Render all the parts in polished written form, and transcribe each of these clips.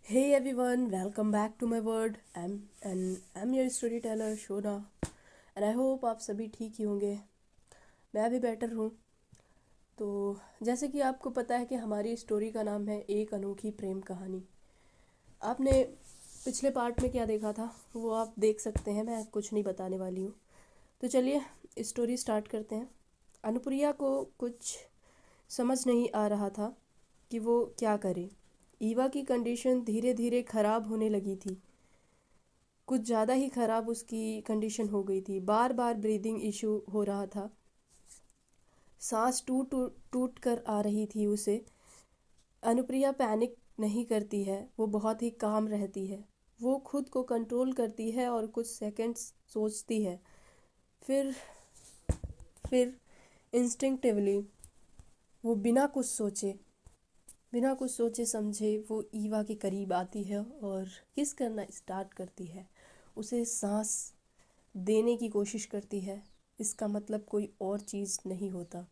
Hey everyone, welcome back to my world. I'm your storyteller Shona and I hope आप सभी ठीक ही होंगे। मैं भी बेटर हूँ। तो जैसे कि आपको पता है कि हमारी स्टोरी का नाम है एक अनोखी प्रेम कहानी। आपने पिछले पार्ट में क्या देखा था वो आप देख सकते हैं, मैं कुछ नहीं बताने वाली हूँ। तो चलिए स्टोरी स्टार्ट करते हैं। अनुप्रिया को कुछ समझ नहीं आ रहा था कि वो क्या करे। ईवा की कंडीशन धीरे धीरे ख़राब होने लगी थी। कुछ ज़्यादा ही ख़राब उसकी कंडीशन हो गई थी। बार बार ब्रीदिंग इशू हो रहा था। सांस टूट टूट टूट कर आ रही थी उसे। अनुप्रिया पैनिक नहीं करती है, वो बहुत ही काम रहती है। वो खुद को कंट्रोल करती है और कुछ सेकंड्स सोचती है। फिर फिर इंस्टिंक्टिवली वो बिना कुछ सोचे समझे वो ईवा के करीब आती है और किस करना स्टार्ट करती है। उसे सांस देने की कोशिश करती है। इसका मतलब कोई और चीज़ नहीं होता।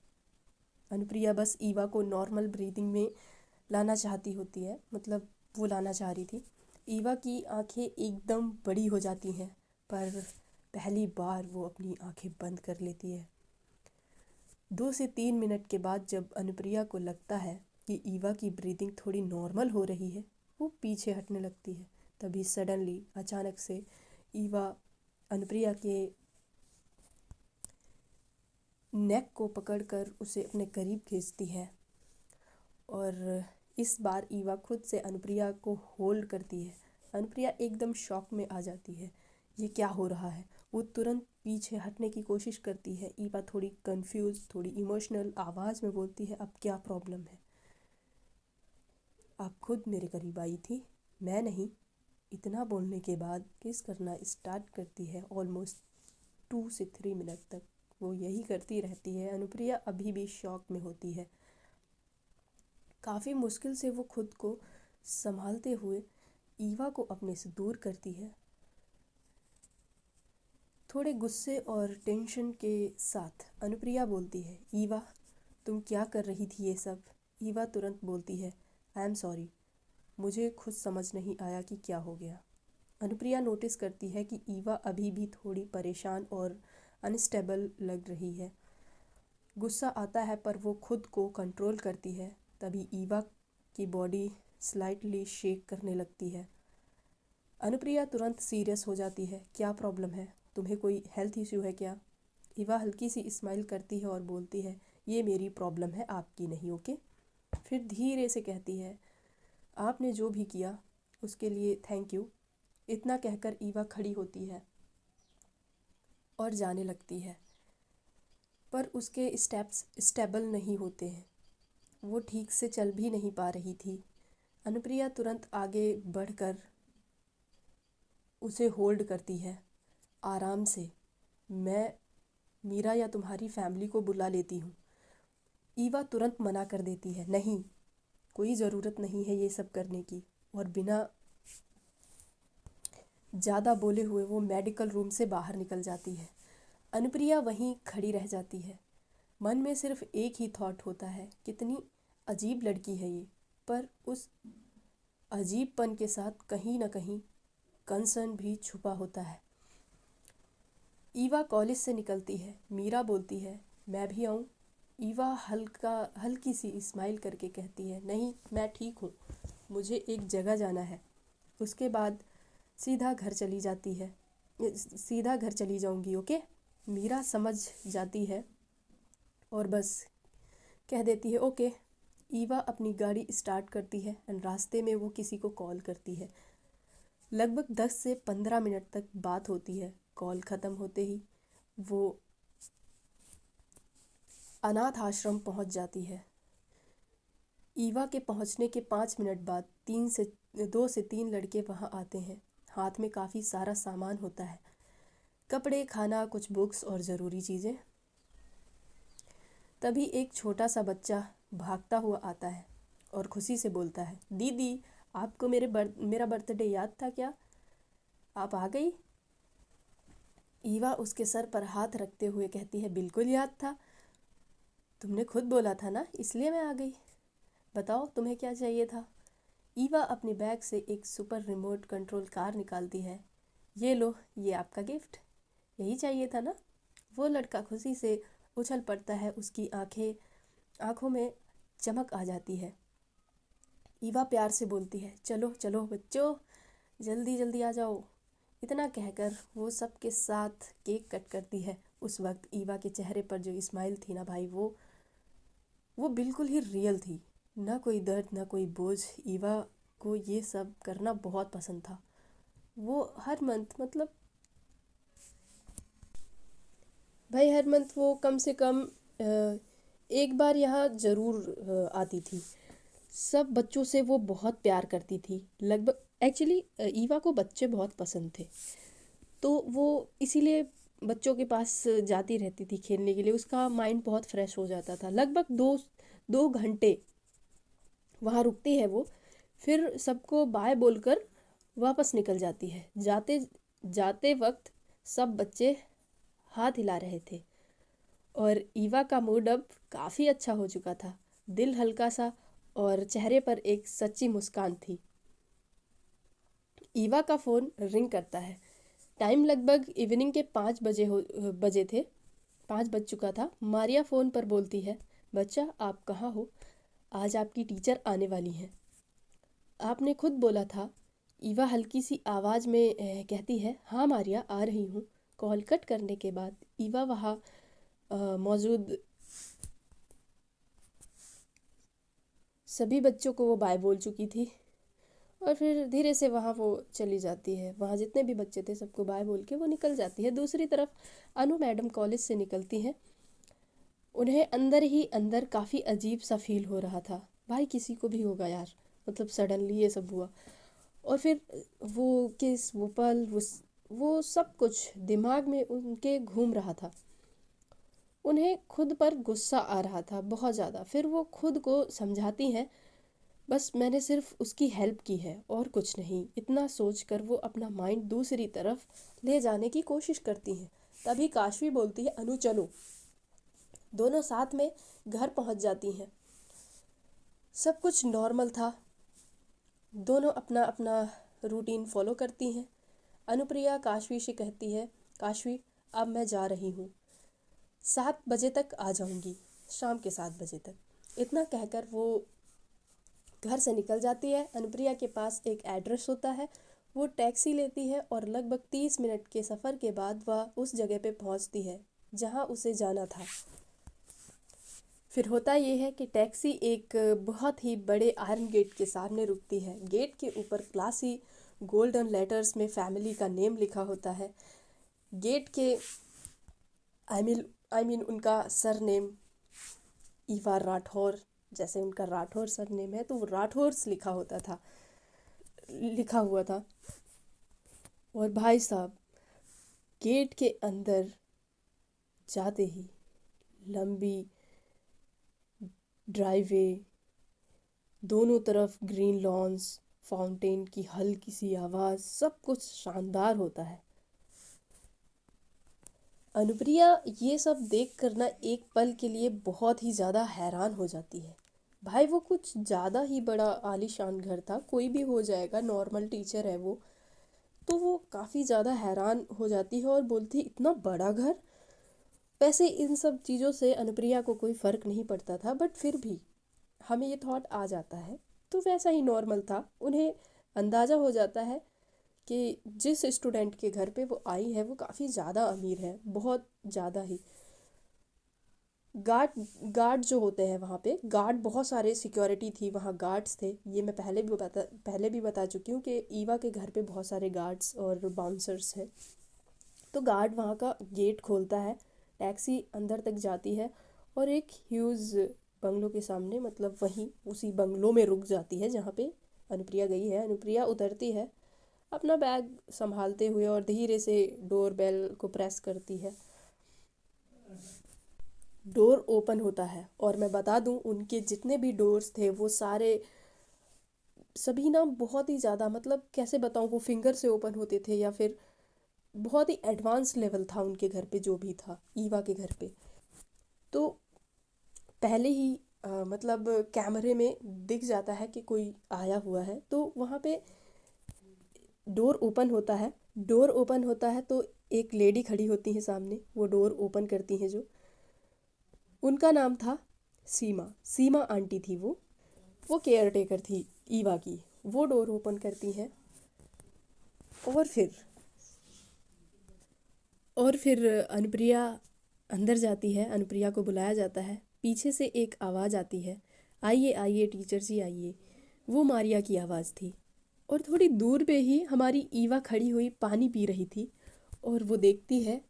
अनुप्रिया बस ईवा को नॉर्मल ब्रीदिंग में लाना चाहती होती है, मतलब वो लाना चाह रही थी। ईवा की आंखें एकदम बड़ी हो जाती हैं, पर पहली बार वो अपनी आंखें बंद कर लेती है। 2 से 3 मिनट के बाद जब अनुप्रिया को लगता है कि ईवा की ब्रीदिंग थोड़ी नॉर्मल हो रही है, वो पीछे हटने लगती है। तभी सडनली अचानक से ईवा अनुप्रिया के नेक को पकड़कर उसे अपने करीब खींचती है और इस बार ईवा खुद से अनुप्रिया को होल्ड करती है। अनुप्रिया एकदम शॉक में आ जाती है। ये क्या हो रहा है? वो तुरंत पीछे हटने की कोशिश करती है। ईवा थोड़ी कंफ्यूज, थोड़ी इमोशनल आवाज़ में बोलती है, अब क्या प्रॉब्लम है? आप खुद मेरे करीब आई थी, मैं नहीं। इतना बोलने के बाद किस करना स्टार्ट करती है। ऑलमोस्ट 2 से 3 मिनट तक वो यही करती रहती है। अनुप्रिया अभी भी शॉक में होती है। काफ़ी मुश्किल से वो खुद को संभालते हुए ईवा को अपने से दूर करती है। थोड़े गुस्से और टेंशन के साथ अनुप्रिया बोलती है, ईवा तुम क्या कर रही थी ये सब? ईवा तुरंत बोलती है, आई एम सॉरी, मुझे खुद समझ नहीं आया कि क्या हो गया। अनुप्रिया नोटिस करती है कि ईवा अभी भी थोड़ी परेशान और अनस्टेबल लग रही है। गुस्सा आता है पर वो खुद को कंट्रोल करती है। तभी ईवा की बॉडी स्लाइटली शेक करने लगती है। अनुप्रिया तुरंत सीरियस हो जाती है, क्या प्रॉब्लम है? तुम्हें कोई हेल्थ इश्यू है क्या? ईवा हल्की सी स्माइल करती है और बोलती है, ये मेरी प्रॉब्लम है, आपकी नहीं, ओके। फिर धीरे से कहती है, आपने जो भी किया उसके लिए थैंक यू। इतना कहकर ईवा खड़ी होती है और जाने लगती है, पर उसके स्टेप्स स्टेबल नहीं होते हैं। वो ठीक से चल भी नहीं पा रही थी। अनुप्रिया तुरंत आगे बढ़कर उसे होल्ड करती है। आराम से, मैं मीरा या तुम्हारी फैमिली को बुला लेती हूँ। ईवा तुरंत मना कर देती है, नहीं, कोई ज़रूरत नहीं है ये सब करने की। और बिना ज़्यादा बोले हुए वो मेडिकल रूम से बाहर निकल जाती है। अनुप्रिया वहीं खड़ी रह जाती है। मन में सिर्फ एक ही थॉट होता है, कितनी अजीब लड़की है ये। पर उस अजीबपन के साथ कहीं ना कहीं कंसर्न भी छुपा होता है। ईवा कॉलेज से निकलती है। मीरा बोलती है, मैं भी आऊँ? ईवा हल्की सी स्माइल करके कहती है, नहीं, मैं ठीक हूँ, मुझे एक जगह जाना है। उसके बाद सीधा घर चली जाती है। सीधा घर चली जाऊँगी, ओके। मीरा समझ जाती है और बस कह देती है, ओके। ईवा अपनी गाड़ी स्टार्ट करती है एंड रास्ते में वो किसी को कॉल करती है। लगभग 10 से 15 मिनट तक बात होती है। कॉल ख़त्म होते ही वो अनाथ आश्रम पहुंच जाती है। ईवा के पहुंचने के 5 मिनट बाद 2 से 3 लड़के वहां आते हैं। हाथ में काफ़ी सारा सामान होता है, कपड़े, खाना, कुछ बुक्स और ज़रूरी चीज़ें। तभी एक छोटा सा बच्चा भागता हुआ आता है और खुशी से बोलता है, दीदी, आपको मेरा बर्थडे याद था क्या? आप आ गई? ईवा उसके सर पर हाथ रखते हुए कहती है, बिल्कुल याद था, तुमने खुद बोला था ना, इसलिए मैं आ गई। बताओ तुम्हें क्या चाहिए था? ईवा अपने बैग से एक सुपर रिमोट कंट्रोल कार निकालती है। ये लो, ये आपका गिफ्ट। यही चाहिए था ना? वो लड़का खुशी से उछल पड़ता है, उसकी आंखों में चमक आ जाती है। ईवा प्यार से बोलती है, चलो चलो बच्चों, जल्दी जल्दी आ जाओ। इतना कहकर वो सबके साथ केक कट करती है। उस वक्त ईवा के चेहरे पर जो स्माइल थी ना भाई, वो बिल्कुल ही रियल थी। ना कोई दर्द, ना कोई बोझ। ईवा को ये सब करना बहुत पसंद था। वो हर मंथ, मतलब भाई हर मंथ वो कम से कम एक बार यहाँ ज़रूर आती थी। सब बच्चों से वो बहुत प्यार करती थी। लगभग एक्चुअली ईवा को बच्चे बहुत पसंद थे, तो वो इसीलिए बच्चों के पास जाती रहती थी खेलने के लिए। उसका माइंड बहुत फ्रेश हो जाता था। लगभग दो दो घंटे वहाँ रुकती है वो, फिर सबको बाय बोलकर वापस निकल जाती है। जाते जाते वक्त सब बच्चे हाथ हिला रहे थे और ईवा का मूड अब काफ़ी अच्छा हो चुका था। दिल हल्का सा और चेहरे पर एक सच्ची मुस्कान थी। ईवा का फ़ोन रिंग करता है। टाइम लगभग इवनिंग के 5 बजे थे। 5 बज चुका था। मारिया फ़ोन पर बोलती है, बच्चा आप कहाँ हो? आज आपकी टीचर आने वाली हैं। आपने खुद बोला था। ईवा हल्की सी आवाज़ में कहती है, हाँ मारिया, आ रही हूँ। कॉल कट करने के बाद ईवा वहाँ मौजूद सभी बच्चों को वो बाय बोल चुकी थी और फिर धीरे से वहाँ वो चली जाती है। वहाँ जितने भी बच्चे थे सबको बाय बोल के वो निकल जाती है। दूसरी तरफ अनु मैडम कॉलेज से निकलती हैं। उन्हें अंदर ही अंदर काफ़ी अजीब सा फील हो रहा था। भाई किसी को भी होगा यार, मतलब सडनली ये सब हुआ। और फिर वो किस वो पल वो सब कुछ दिमाग में उनके घूम रहा था। उन्हें खुद पर गुस्सा आ रहा था बहुत ज़्यादा। फिर वो खुद को समझाती हैं, बस मैंने सिर्फ उसकी हेल्प की है और कुछ नहीं। इतना सोचकर वो अपना माइंड दूसरी तरफ ले जाने की कोशिश करती हैं। तभी काशवी बोलती है, अनु चलो। दोनों साथ में घर पहुंच जाती हैं। सब कुछ नॉर्मल था। दोनों अपना अपना रूटीन फॉलो करती हैं। अनुप्रिया काशवी से कहती है, काशवी अब मैं जा रही हूँ, 7 बजे तक आ जाऊँगी, शाम के 7 बजे तक। इतना कहकर वो घर से निकल जाती है। अनुप्रिया के पास एक एड्रेस होता है। वो टैक्सी लेती है और लगभग 30 मिनट के सफ़र के बाद वह उस जगह पे पहुंचती है जहां उसे जाना था। फिर होता ये है कि टैक्सी एक बहुत ही बड़े आयरन गेट के सामने रुकती है। गेट के ऊपर क्लासी गोल्डन लेटर्स में फैमिली का नेम लिखा होता है। गेट के आई मीन उनका सर नेम ईवा राठौर, जैसे उनका राठौर सर नेम है तो वो राठौर्स लिखा हुआ था। और भाई साहब, गेट के अंदर जाते ही लंबी ड्राइवे, दोनों तरफ ग्रीन लॉन्स, फाउंटेन की हल्की सी आवाज़, सब कुछ शानदार होता है। अनुप्रिया ये सब देख कर ना एक पल के लिए बहुत ही ज़्यादा हैरान हो जाती है। भाई वो कुछ ज़्यादा ही बड़ा आलीशान घर था, कोई भी हो जाएगा, नॉर्मल टीचर है वो। तो वो काफ़ी ज़्यादा हैरान हो जाती है और बोलती है, इतना बड़ा घर। वैसे इन सब चीज़ों से अनुप्रिया को कोई फ़र्क नहीं पड़ता था, बट फिर भी हमें ये थॉट आ जाता है। तो वैसा ही नॉर्मल था। उन्हें अंदाज़ा हो जाता है कि जिस स्टूडेंट के घर पे वो आई है वो काफ़ी ज़्यादा अमीर है, बहुत ज़्यादा ही। गार्ड गार्ड जो होते हैं वहाँ पे, गार्ड बहुत सारे, सिक्योरिटी थी वहाँ, गार्ड्स थे। ये मैं पहले भी बता चुकी हूँ कि ईवा के घर पे बहुत सारे गार्ड्स और बाउंसर्स हैं। तो गार्ड वहाँ का गेट खोलता है, टैक्सी अंदर तक जाती है और एक ह्यूज बंगलों के सामने, मतलब वहीं उसी बंगलों में रुक जाती है जहाँ पे अनुप्रिया गई है। अनुप्रिया उतरती है अपना बैग संभालते हुए और धीरे से डोर बेल को प्रेस करती है। डोर ओपन होता है और मैं बता दूं, उनके जितने भी डोर्स थे वो सारे सभी ना बहुत ही ज़्यादा, मतलब कैसे बताऊं, वो फिंगर से ओपन होते थे या फिर बहुत ही एडवांस लेवल था उनके घर पे जो भी था ईवा के घर पे। तो पहले ही मतलब कैमरे में दिख जाता है कि कोई आया हुआ है, तो वहाँ पे डोर ओपन होता है। डोर ओपन होता है तो एक लेडी खड़ी होती है सामने, वो डोर ओपन करती हैं जो, उनका नाम था सीमा। सीमा आंटी थी वो केयर टेकर थी ईवा की। वो डोर ओपन करती हैं और फिर अनुप्रिया अंदर जाती है। अनुप्रिया को बुलाया जाता है। पीछे से एक आवाज़ आती है, आइए आइए टीचर जी आइए। वो मारिया की आवाज़ थी। और थोड़ी दूर पे ही हमारी ईवा खड़ी हुई पानी पी रही थी, और वो देखती है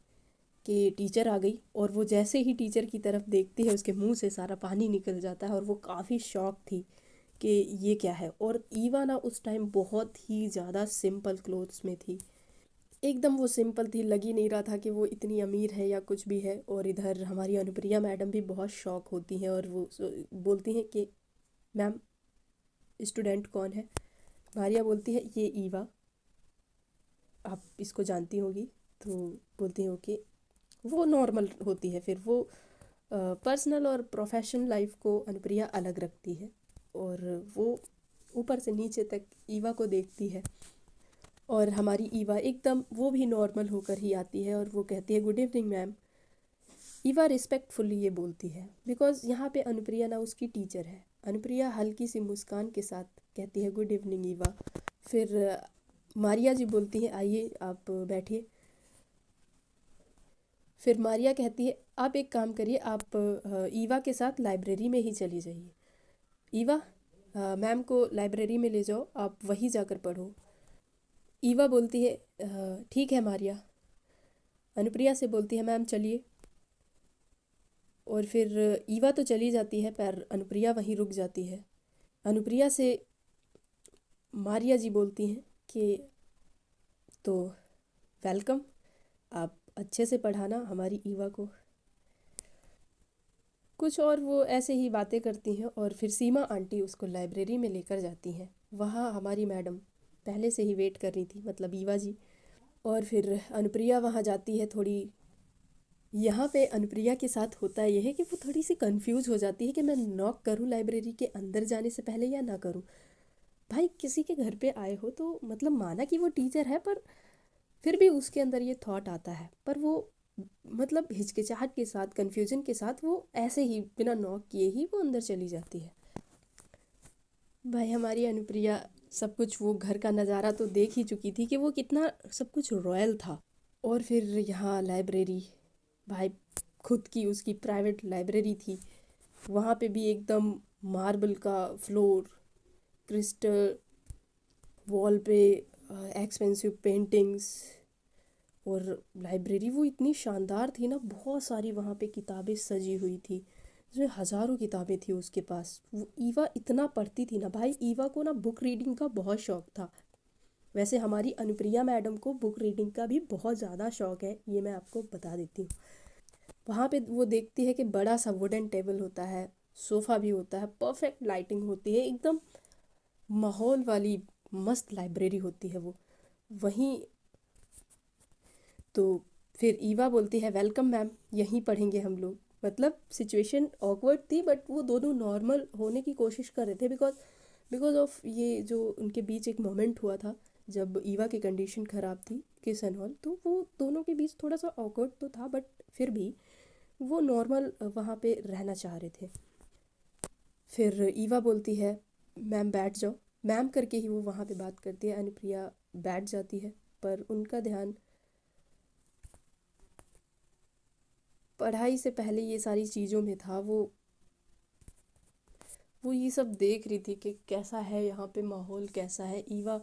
कि टीचर आ गई, और वो जैसे ही टीचर की तरफ देखती है उसके मुंह से सारा पानी निकल जाता है, और वो काफ़ी शॉक थी कि ये क्या है। और ईवा ना उस टाइम बहुत ही ज़्यादा सिंपल क्लोथ्स में थी, एकदम वो सिंपल थी, लग ही नहीं रहा था कि वो इतनी अमीर है या कुछ भी है। और इधर हमारी अनुप्रिया मैडम भी बहुत शॉक होती हैं, और वो बोलती हैं कि मैम स्टूडेंट कौन है। मारिया बोलती है ये ईवा, आप इसको जानती होगी। तो बोलती हैं ओके। वो नॉर्मल होती है। फिर वो पर्सनल और प्रोफेशनल लाइफ को अनुप्रिया अलग रखती है, और वो ऊपर से नीचे तक ईवा को देखती है। और हमारी ईवा एकदम वो भी नॉर्मल होकर ही आती है, और वो कहती है गुड इवनिंग मैम। ईवा रिस्पेक्टफुल्ली ये बोलती है, बिकॉज यहाँ पे अनुप्रिया ना उसकी टीचर है। अनुप्रिया हल्की सी मुस्कान के साथ कहती है गुड इवनिंग ईवा। फिर मारिया जी बोलती हैं आइए आप बैठिए। फिर मारिया कहती है आप एक काम करिए, आप ईवा के साथ लाइब्रेरी में ही चली जाइए। ईवा, मैम को लाइब्रेरी में ले जाओ, आप वहीं जाकर पढ़ो। ईवा बोलती है ठीक है मारिया। अनुप्रिया से बोलती है मैम चलिए। और फिर ईवा तो चली जाती है, पर अनुप्रिया वहीं रुक जाती है। अनुप्रिया से मारिया जी बोलती हैं कि तो वेलकम, आप अच्छे से पढ़ाना हमारी ईवा को। कुछ और वो ऐसे ही बातें करती हैं, और फिर सीमा आंटी उसको लाइब्रेरी में लेकर जाती हैं। वहाँ हमारी मैडम पहले से ही वेट कर रही थी, मतलब ईवा जी। और फिर अनुप्रिया वहाँ जाती है। थोड़ी यहाँ पे अनुप्रिया के साथ होता है यह है कि वो थोड़ी सी कंफ्यूज हो जाती है कि मैं नॉक करूँ लाइब्रेरी के अंदर जाने से पहले या ना करूँ। भाई किसी के घर पे आए हो तो मतलब माना कि वो टीचर है, पर फिर भी उसके अंदर ये थॉट आता है, पर वो मतलब हिचकिचाहट के साथ, कंफ्यूजन के साथ वो ऐसे ही बिना नॉक किए ही वो अंदर चली जाती है। भाई हमारी अनुप्रिया सब कुछ, वो घर का नज़ारा तो देख ही चुकी थी कि वो कितना सब कुछ रॉयल था। और फिर यहाँ लाइब्रेरी, भाई खुद की उसकी प्राइवेट लाइब्रेरी थी। वहाँ पे भी एकदम मार्बल का फ्लोर, क्रिस्टल वॉल पे एक्सपेंसिव पेंटिंग्स। और लाइब्रेरी वो इतनी शानदार थी ना, बहुत सारी वहाँ पे किताबें सजी हुई थी, जिसमें हज़ारों किताबें थी उसके पास। वो ईवा इतना पढ़ती थी ना भाई, ईवा को ना बुक रीडिंग का बहुत शौक था। वैसे हमारी अनुप्रिया मैडम को बुक रीडिंग का भी बहुत ज़्यादा शौक है, ये मैं आपको बता देती हूँ। वहाँ पे वो देखती है कि बड़ा सा वुडन टेबल होता है, सोफ़ा भी होता है, परफेक्ट लाइटिंग होती है, एकदम माहौल वाली मस्त लाइब्रेरी होती है वो वहीं। तो फिर ईवा बोलती है वेलकम मैम, यहीं पढ़ेंगे हम लोग। मतलब सिचुएशन ऑकवर्ड थी, बट वो दोनों नॉर्मल होने की कोशिश कर रहे थे, बिकॉज बिकॉज ऑफ ये जो उनके बीच एक मोमेंट हुआ था जब ईवा की कंडीशन ख़राब थी किस एंड ऑल, तो वो दोनों के बीच थोड़ा सा ऑकवर्ड तो था, बट फिर भी वो नॉर्मल वहाँ पे रहना चाह रहे थे। फिर ईवा बोलती है मैम बैठ जाओ। मैम करके ही वो वहाँ पे बात करती है। अनुप्रिया बैठ जाती है, पर उनका ध्यान पढ़ाई से पहले ये सारी चीज़ों में था। वो ये सब देख रही थी कि कैसा है यहाँ पे माहौल, कैसा है। ईवा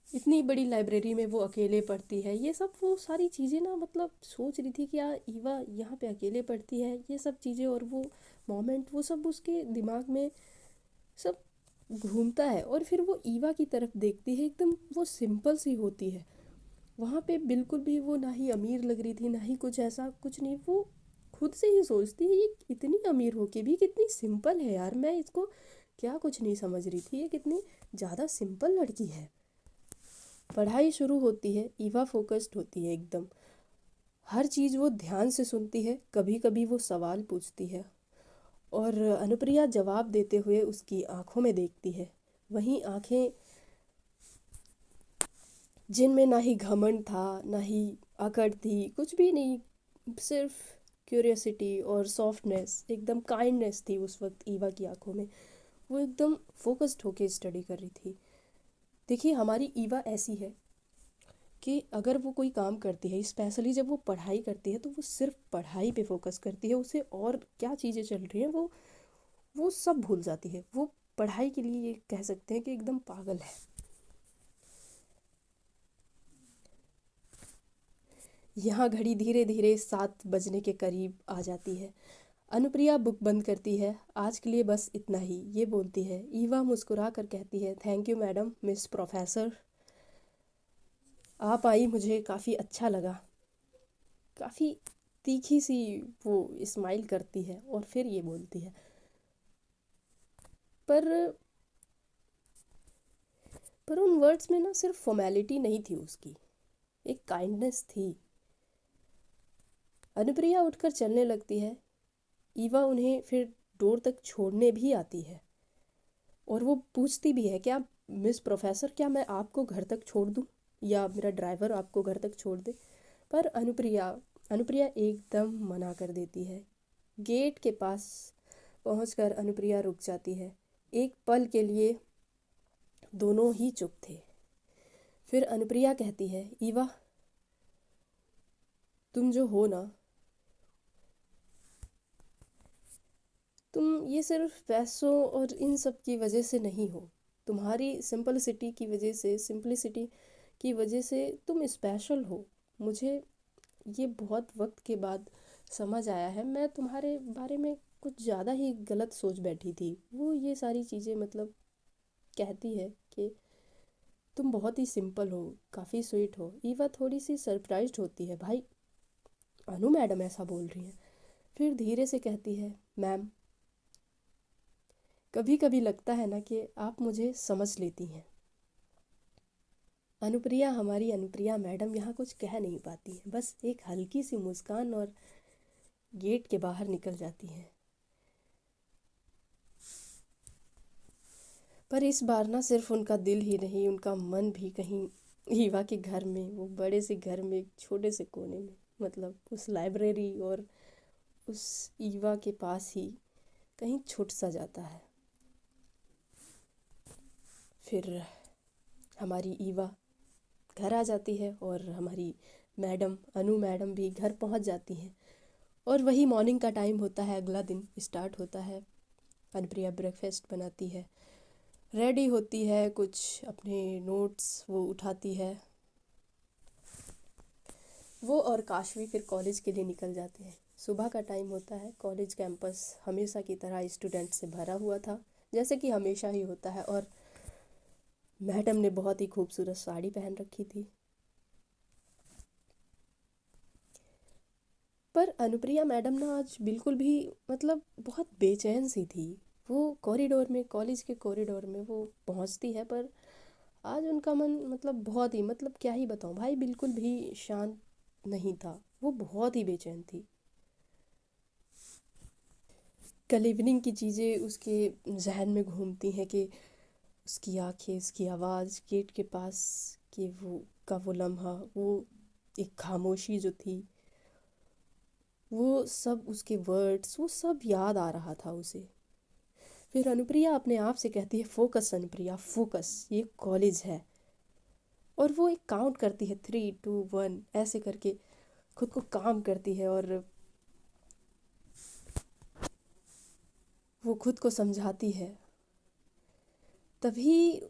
इतनी बड़ी लाइब्रेरी में वो अकेले पढ़ती है, ये सब वो सारी चीज़ें ना, मतलब सोच रही थी कि यार ईवा यहाँ पे अकेले पढ़ती है, ये सब चीज़ें और वो मोमेंट, वो सब उसके दिमाग में सब घूमता है। और फिर वो ईवा की तरफ देखती है, एकदम वो सिंपल सी होती है वहाँ पे, बिल्कुल भी वो ना ही अमीर लग रही थी ना ही कुछ ऐसा, कुछ नहीं। वो खुद से ही सोचती है ये इतनी अमीर होके भी कितनी सिंपल है यार, मैं इसको क्या कुछ नहीं समझ रही थी, ये कितनी ज़्यादा सिंपल लड़की है। पढ़ाई शुरू होती है, ईवा फोकस्ड होती है एकदम, हर चीज़ वो ध्यान से सुनती है, कभी कभी वो सवाल पूछती है। और अनुप्रिया जवाब देते हुए उसकी आंखों में देखती है। वहीं आंखें जिनमें ना ही घमंड था ना ही अकड़ थी, कुछ भी नहीं, सिर्फ क्यूरियोसिटी और सॉफ्टनेस, एकदम काइंडनेस थी उस वक्त ईवा की आंखों में। वो एकदम फोकस्ड होके स्टडी कर रही थी। देखिए, हमारी ईवा ऐसी है कि अगर वो कोई काम करती है, स्पेशली जब वो पढ़ाई करती है, तो वो सिर्फ पढ़ाई पे फोकस करती है। उसे और क्या चीज़ें चल रही हैं वो सब भूल जाती है। वो पढ़ाई के लिए ये कह सकते हैं कि एकदम पागल है। यहाँ घड़ी धीरे धीरे 7 बजने के करीब आ जाती है। अनुप्रिया बुक बंद करती है। आज के लिए बस इतना ही, ये बोलती है। ईवा मुस्कुरा कर कहती है, thank you madam, miss professor, आप आई, मुझे काफ़ी अच्छा लगा। काफ़ी तीखी सी वो स्माइल करती है और फिर ये बोलती है, पर उन वर्ड्स में ना सिर्फ फॉर्मेलिटी नहीं थी उसकी, एक काइंडनेस थी। अनुप्रिया उठकर चलने लगती है। ईवा उन्हें फिर डोर तक छोड़ने भी आती है और वो पूछती भी है, क्या मिस प्रोफेसर, क्या मैं आपको घर तक छोड़ दूँ या मेरा ड्राइवर आपको घर तक छोड़ दे? पर अनुप्रिया अनुप्रिया एकदम मना कर देती है। गेट के पास पहुंचकर अनुप्रिया रुक जाती है। एक पल के लिए दोनों ही चुप थे। फिर अनुप्रिया कहती है, ईवा, तुम जो हो ना, तुम ये सिर्फ पैसों और इन सब की वजह से नहीं हो। तुम्हारी सिंपलिसिटी की वजह से तुम स्पेशल हो। मुझे ये बहुत वक्त के बाद समझ आया है। मैं तुम्हारे बारे में कुछ ज़्यादा ही गलत सोच बैठी थी। वो ये सारी चीज़ें मतलब कहती है कि तुम बहुत ही सिंपल हो, काफ़ी स्वीट हो। ईवा थोड़ी सी सरप्राइज्ड होती है, भाई अनु मैडम ऐसा बोल रही हैं। फिर धीरे से कहती है, मैम, कभी कभी लगता है ना कि आप मुझे समझ लेती हैं। अनुप्रिया, हमारी अनुप्रिया मैडम यहाँ कुछ कह नहीं पाती है, बस एक हल्की सी मुस्कान और गेट के बाहर निकल जाती हैं। पर इस बार ना सिर्फ उनका दिल ही नहीं, उनका मन भी कहीं ईवा के घर में, वो बड़े से घर में एक छोटे से कोने में, मतलब उस लाइब्रेरी और उस ईवा के पास ही कहीं छुट सा जाता है। फिर हमारी ईवा घर आ जाती है और हमारी मैडम, अनु मैडम भी घर पहुंच जाती हैं। और वही मॉर्निंग का टाइम होता है, अगला दिन स्टार्ट होता है। अनुप्रिया ब्रेकफास्ट बनाती है, रेडी होती है, कुछ अपने नोट्स वो उठाती है। वो और काशवी फिर कॉलेज के लिए निकल जाते हैं। सुबह का टाइम होता है। कॉलेज कैंपस हमेशा की तरह स्टूडेंट से भरा हुआ था, जैसे कि हमेशा ही होता है। और मैडम ने बहुत ही खूबसूरत साड़ी पहन रखी थी। पर अनुप्रिया मैडम ना आज बिल्कुल भी, मतलब बहुत बेचैन सी थी। वो कॉरिडोर में, कॉलेज के कॉरिडोर में वो पहुंचती है, पर आज उनका मन मतलब बहुत ही, मतलब क्या ही बताऊं भाई, बिल्कुल भी शांत नहीं था। वो बहुत ही बेचैन थी। कल इवनिंग की चीज़ें उसके जहन में घूमती हैं कि उसकी आंखें, उसकी आवाज़, गेट के पास कि वो लम्हा, वो एक खामोशी जो थी, वो सब उसके वर्ड्स, वो सब याद आ रहा था उसे। फिर अनुप्रिया अपने आप से कहती है, फोकस अनुप्रिया, फोकस, ये कॉलेज है। और वो एक काउंट करती है, 3 2 1 ऐसे करके खुद को काम करती है और वो खुद को समझाती है। तभी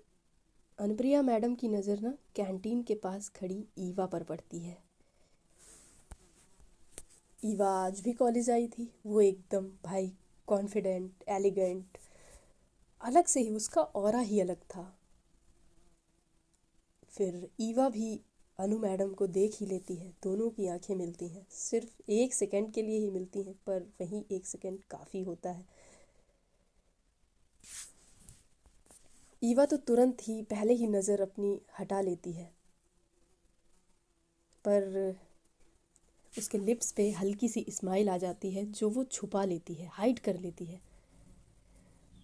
अनुप्रिया मैडम की नज़र ना कैंटीन के पास खड़ी ईवा पर पड़ती है। ईवा आज भी कॉलेज आई थी। वो एकदम भाई कॉन्फिडेंट, एलिगेंट, अलग से ही उसका ऑरा ही अलग था। फिर ईवा भी अनु मैडम को देख ही लेती है। दोनों की आंखें मिलती हैं, सिर्फ 1 सेकंड के लिए ही मिलती हैं, पर वहीं 1 सेकंड काफ़ी होता है। ईवा तो तुरंत ही पहले ही नज़र अपनी हटा लेती है, पर उसके लिप्स पे हल्की सी स्माइल आ जाती है जो वो छुपा लेती है, हाइड कर लेती है।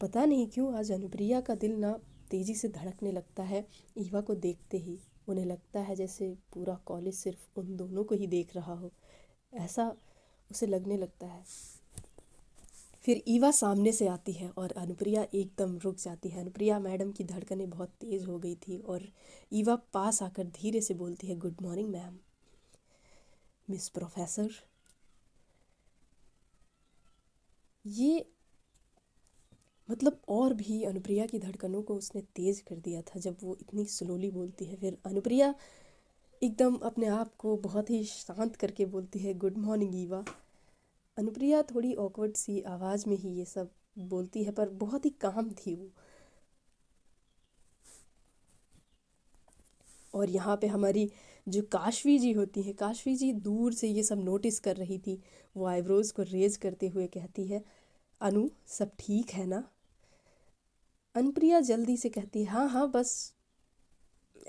पता नहीं क्यों आज अनुप्रिया का दिल ना तेज़ी से धड़कने लगता है ईवा को देखते ही। उन्हें लगता है जैसे पूरा कॉलेज सिर्फ उन दोनों को ही देख रहा हो, ऐसा उसे लगने लगता है। फिर ईवा सामने से आती है और अनुप्रिया एकदम रुक जाती है। अनुप्रिया मैडम की धड़कनें बहुत तेज़ हो गई थी और ईवा पास आकर धीरे से बोलती है, good morning ma'am, miss professor. ये मतलब और भी अनुप्रिया की धड़कनों को उसने तेज़ कर दिया था जब वो इतनी स्लोली बोलती है। फिर अनुप्रिया एकदम अपने आप को बहुत ही शांत करके बोलती है, गुड मॉर्निंग ईवा। अनुप्रिया थोड़ी ऑकवर्ड सी आवाज़ में ही ये सब बोलती है पर बहुत ही काम थी वो। और यहाँ पे हमारी जो काशवी जी होती है, काशवी जी दूर से ये सब नोटिस कर रही थी। वो आईब्रोज़ को रेज करते हुए कहती है, अनु सब ठीक है ना। अनुप्रिया जल्दी से कहती है, हाँ हाँ बस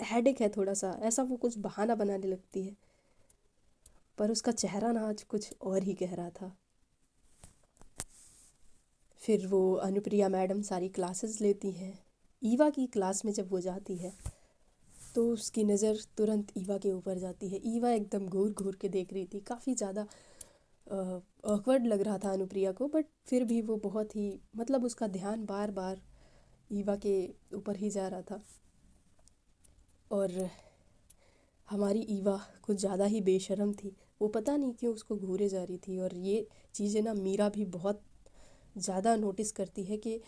हेडेक है थोड़ा सा, ऐसा वो कुछ बहाना बनाने लगती है। पर उसका चेहरा ना आज कुछ और ही कह रहा था। फिर वो अनुप्रिया मैडम सारी क्लासेस लेती हैं। ईवा की क्लास में जब वो जाती है तो उसकी नज़र तुरंत ईवा के ऊपर जाती है। ईवा एकदम घूर घूर के देख रही थी, काफ़ी ज़्यादा ऑकवर्ड लग रहा था अनुप्रिया को, बट फिर भी वो बहुत ही मतलब उसका ध्यान बार बार ईवा के ऊपर ही जा रहा था। और हमारी ईवा कुछ ज़्यादा ही बेशर्म थी। वो पता नहीं क्यों उसको घूरे जा रही थी। और ये चीज़ें ना मीरा भी बहुत ज़्यादा नोटिस करती है कि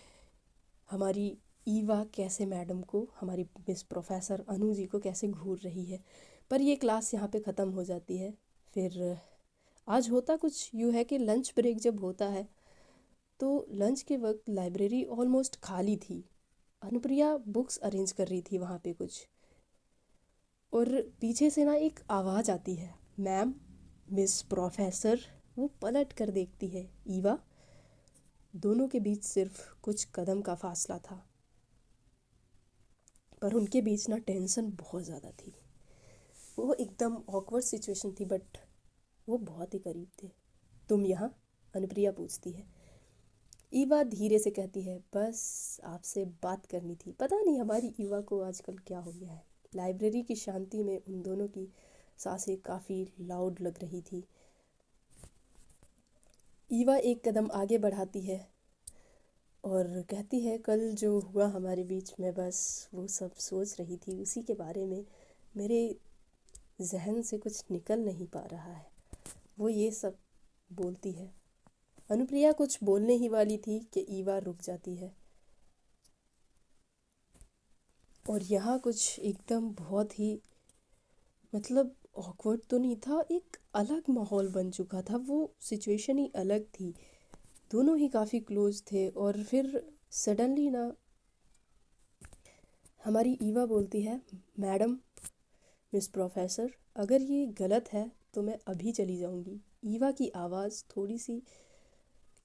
हमारी ईवा कैसे मैडम को, हमारी मिस प्रोफेसर अनु जी को कैसे घूर रही है। पर ये क्लास यहाँ पे ख़त्म हो जाती है। फिर आज होता कुछ यूँ है कि लंच ब्रेक जब होता है तो लंच के वक्त लाइब्रेरी ऑलमोस्ट खाली थी। अनुप्रिया बुक्स अरेंज कर रही थी वहाँ पे कुछ, और पीछे से ना एक आवाज़ आती है, मैम, मिस प्रोफेसर। वो पलट कर देखती है ईवा। दोनों के बीच सिर्फ कुछ कदम का फासला था, पर उनके बीच ना टेंशन बहुत ज़्यादा थी। वो एकदम ऑकवर्ड सिचुएशन थी बट वो बहुत ही करीब थे। तुम यहाँ? अनुप्रिया पूछती है। ईवा धीरे से कहती है, बस आपसे बात करनी थी। पता नहीं हमारी ईवा को आजकल क्या हो गया है। लाइब्रेरी की शांति में उन दोनों की सांसें काफ़ी लाउड लग रही थी। ईवा एक कदम आगे बढ़ाती है और कहती है, कल जो हुआ हमारे बीच में, बस वो सब सोच रही थी, उसी के बारे में मेरे जहन से कुछ निकल नहीं पा रहा है। वो ये सब बोलती है। अनुप्रिया कुछ बोलने ही वाली थी कि ईवा रुक जाती है। और यहाँ कुछ एकदम बहुत ही मतलब ऑकवर्ड तो नहीं था, एक अलग माहौल बन चुका था। वो सिचुएशन ही अलग थी, दोनों ही काफ़ी क्लोज थे। और फिर सडनली ना हमारी ईवा बोलती है, मैडम, मिस प्रोफेसर, अगर ये गलत है तो मैं अभी चली जाऊंगी। ईवा की आवाज़ थोड़ी सी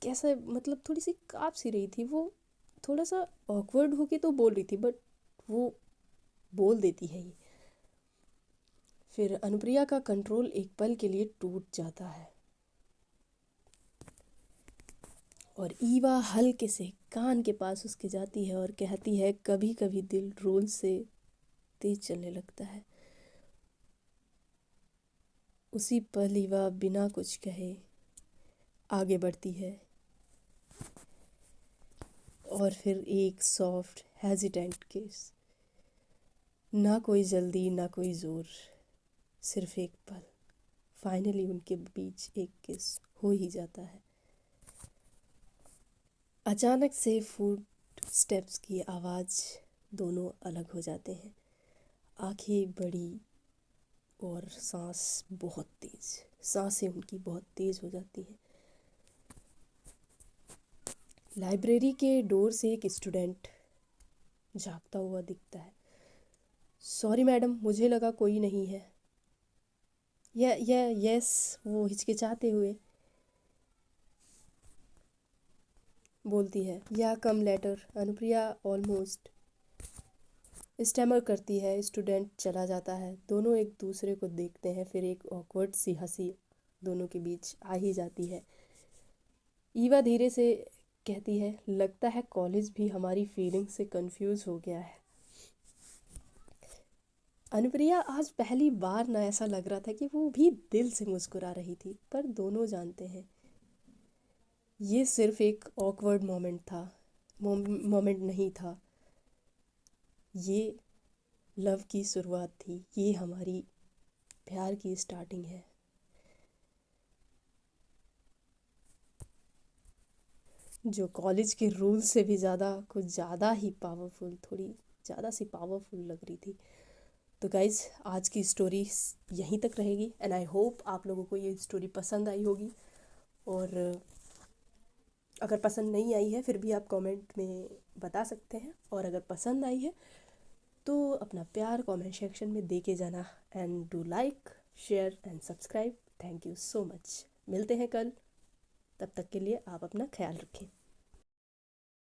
कैसा मतलब थोड़ी सी काँप सी रही थी। वो थोड़ा सा ऑकवर्ड होके तो बोल रही थी बट वो बोल देती है ये। फिर अनुप्रिया का कंट्रोल एक पल के लिए टूट जाता है और ईवा हल्के से कान के पास उसके जाती है और कहती है, कभी कभी दिल रोल से तेज चलने लगता है। उसी पल ईवा बिना कुछ कहे आगे बढ़ती है और फिर एक सॉफ्ट हेजिटेंट किस, ना कोई जल्दी ना कोई ज़ोर, सिर्फ एक पल। फाइनली उनके बीच एक किस हो ही जाता है। अचानक से फुट स्टेप्स की आवाज़, दोनों अलग हो जाते हैं। आंखें बड़ी और सांस बहुत तेज़, सांसें उनकी बहुत तेज़ हो जाती हैं। लाइब्रेरी के डोर से एक स्टूडेंट झांकता हुआ दिखता है। सॉरी मैडम, मुझे लगा कोई नहीं है। यस, वो हिचकिचाते हुए बोलती है, या come later. Anupriya almost stammer करती है। स्टूडेंट चला जाता है। दोनों एक दूसरे को देखते हैं, फिर एक ऑकवर्ड सी हंसी दोनों के बीच आ ही जाती है। ईवा धीरे से कहती है, लगता है कॉलेज भी हमारी फीलिंग से कंफ्यूज हो गया है। अनुप्रिया आज पहली बार ना ऐसा लग रहा था कि वो भी दिल से मुस्कुरा रही थी, पर दोनों जानते हैं ये सिर्फ एक ऑकवर्ड मोमेंट था, मोमेंट नहीं था। ये लव की शुरुआत थी, ये हमारी प्यार की स्टार्टिंग है। जो कॉलेज के रूल से भी ज़्यादा, कुछ ज़्यादा ही पावरफुल, थोड़ी ज़्यादा सी पावरफुल लग रही थी। तो गाइज, आज की स्टोरी यहीं तक रहेगी एंड आई होप आप लोगों को ये स्टोरी पसंद आई होगी। और अगर पसंद नहीं आई है फिर भी आप कमेंट में बता सकते हैं, और अगर पसंद आई है तो अपना प्यार कमेंट सेक्शन में दे के जाना। And do like, share and subscribe. Thank you so much. मिलते हैं कल, तब तक के लिए आप अपना ख्याल रखें।